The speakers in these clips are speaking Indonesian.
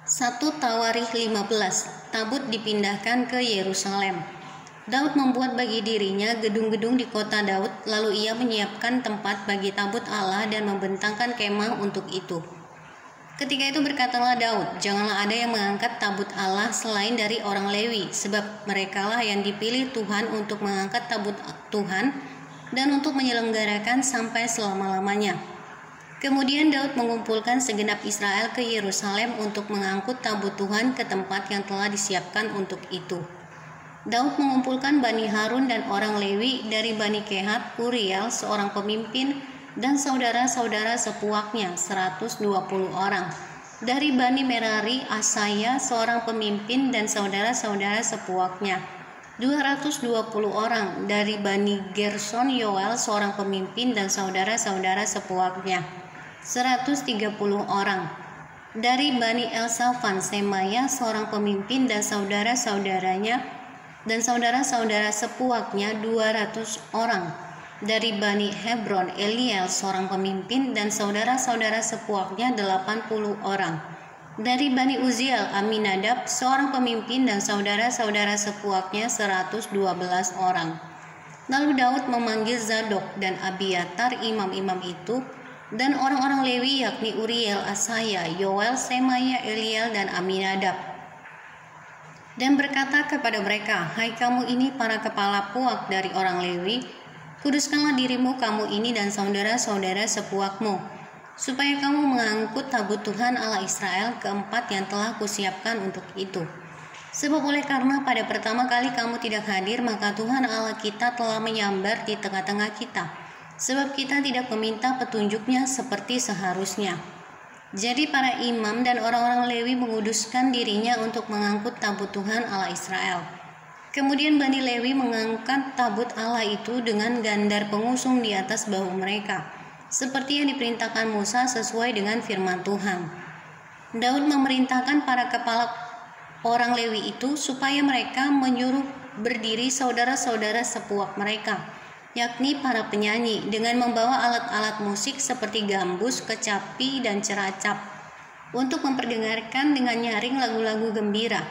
1 Tawarikh 15, tabut dipindahkan ke Yerusalem. Daud membuat bagi dirinya gedung-gedung di kota Daud, lalu ia menyiapkan tempat bagi tabut Allah dan membentangkan kemah untuk itu. Ketika itu berkatalah Daud, janganlah ada yang mengangkat tabut Allah selain dari orang Lewi, sebab merekalah yang dipilih Tuhan untuk mengangkat tabut Tuhan dan untuk menyelenggarakan sampai selama-lamanya. Kemudian Daud mengumpulkan segenap Israel ke Yerusalem untuk mengangkut tabut Tuhan ke tempat yang telah disiapkan untuk itu. Daud mengumpulkan Bani Harun dan orang Lewi dari Bani Kehat, Uriel seorang pemimpin dan saudara-saudara sepuaknya 120 orang. Dari Bani Merari, Asaya seorang pemimpin dan saudara-saudara sepuaknya 220 orang. Dari Bani Gerson, Yoel seorang pemimpin dan saudara-saudara sepuaknya 130 orang. Dari Bani Elsafan, Semaya seorang pemimpin dan saudara-saudaranya dan saudara-saudara sepuaknya 200 orang. Dari Bani Hebron, Eliel seorang pemimpin dan saudara-saudara sepuaknya 80 orang. Dari Bani Uziel, Aminadab seorang pemimpin dan saudara-saudara sepuaknya 112 orang. Lalu Daud memanggil Zadok dan Abiatar imam-imam itu dan orang-orang Lewi, yakni Uriel, Asaya, Yoel, Semaya, Eliel dan Aminadab, dan berkata kepada mereka, hai kamu ini para kepala puak dari orang Lewi, kuduskanlah dirimu kamu ini dan saudara-saudara sepuakmu, supaya kamu mengangkut tabut Tuhan Allah Israel keempat yang telah kusiapkan untuk itu. Sebab oleh karena pada pertama kali kamu tidak hadir, maka Tuhan Allah kita telah menyambar di tengah-tengah kita, sebab kita tidak meminta petunjuknya seperti seharusnya. Jadi para imam dan orang-orang Lewi menguduskan dirinya untuk mengangkut tabut Tuhan Allah Israel. Kemudian Bani Lewi mengangkat tabut Allah itu dengan gandar pengusung di atas bahu mereka, seperti yang diperintahkan Musa sesuai dengan firman Tuhan. Daud memerintahkan para kepala orang Lewi itu supaya mereka menyuruh berdiri saudara-saudara sepuak mereka, yakni para penyanyi, dengan membawa alat-alat musik seperti gambus, kecapi, dan ceracap, untuk memperdengarkan dengan nyaring lagu-lagu gembira.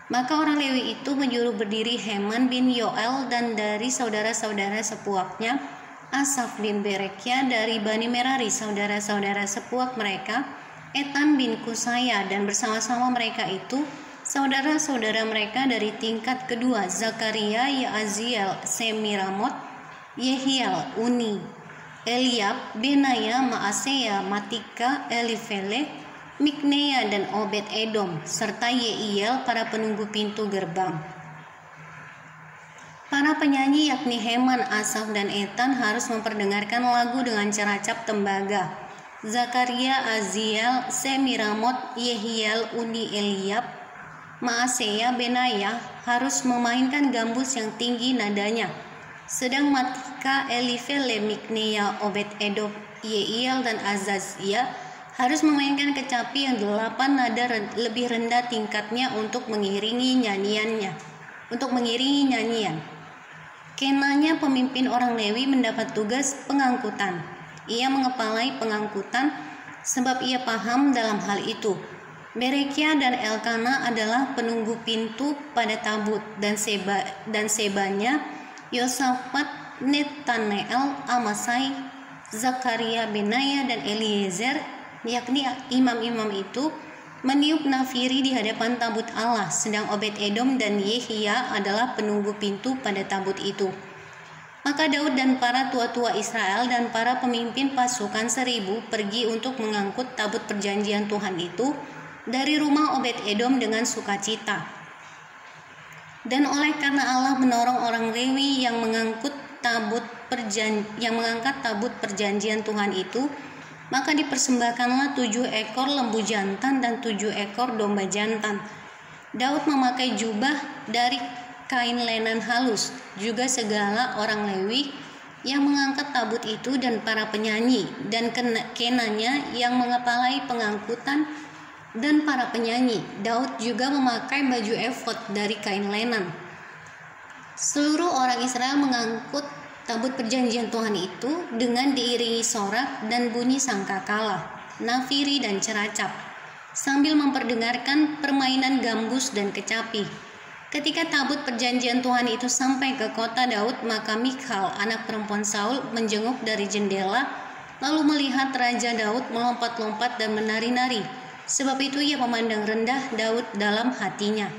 Maka orang Lewi itu menyuruh berdiri Heman bin Yoel, dan dari saudara-saudara sepuaknya Asaf bin Berekia, dari Bani Merari saudara-saudara sepuak mereka Etan bin Kusaya, dan bersama-sama mereka itu saudara-saudara mereka dari tingkat kedua Zakaria, Yaaziel, Semiramot, Yehiel, Uni, Eliab, Benaya, Maaseya, Matika, Elifele, Mikneya dan Obed Edom, serta Yeiel para penunggu pintu gerbang. Para penyanyi yakni Heman, Asaf dan Etan harus memperdengarkan lagu dengan ceracap tembaga. Zakaria, Aziel, Semiramot, Yehiel, Uni, Eliab, Maaseya, Benaya harus memainkan gambus yang tinggi nadanya. Sedang Matika, Elifele, Mikneya, Obed Edom, Yeiel dan Azazia harus memainkan kecapi yang 8 nada lebih rendah tingkatnya untuk mengiringi nyanyian. Kenanya pemimpin orang Lewi mendapat tugas pengangkutan. Ia mengepalai pengangkutan sebab ia paham dalam hal itu. Berekia dan Elkana adalah penunggu pintu pada tabut, dan sebanya Yosafat, Netaneel, Amasai, Zakaria, Benaya dan Eliezer, yakni imam-imam itu meniup nafiri di hadapan tabut Allah, sedang Obed Edom dan Yehia adalah penunggu pintu pada tabut itu. Maka Daud dan para tua-tua Israel dan para pemimpin pasukan 1000 pergi untuk mengangkut tabut perjanjian Tuhan itu dari rumah Obed Edom dengan sukacita. Dan oleh karena Allah menolong orang Lewi yang mengangkat tabut perjanjian Tuhan itu, maka dipersembahkanlah 7 ekor lembu jantan dan 7 ekor domba jantan. Daud memakai jubah dari kain lenan halus, juga segala orang Lewi yang mengangkat tabut itu dan para penyanyi dan kenanya yang mengepalai pengangkutan dan para penyanyi. Daud juga memakai baju efod dari kain lenan. Seluruh orang Israel mengangkut tabut perjanjian Tuhan itu dengan diiringi sorak dan bunyi sangkakala, nafiri dan ceracap. sambil memperdengarkan permainan gambus dan kecapi. Ketika tabut perjanjian Tuhan itu sampai ke kota Daud, maka Mikhal, anak perempuan Saul, menjenguk dari jendela, lalu melihat Raja Daud melompat-lompat dan menari-nari. Sebab itu ia memandang rendah Daud dalam hatinya.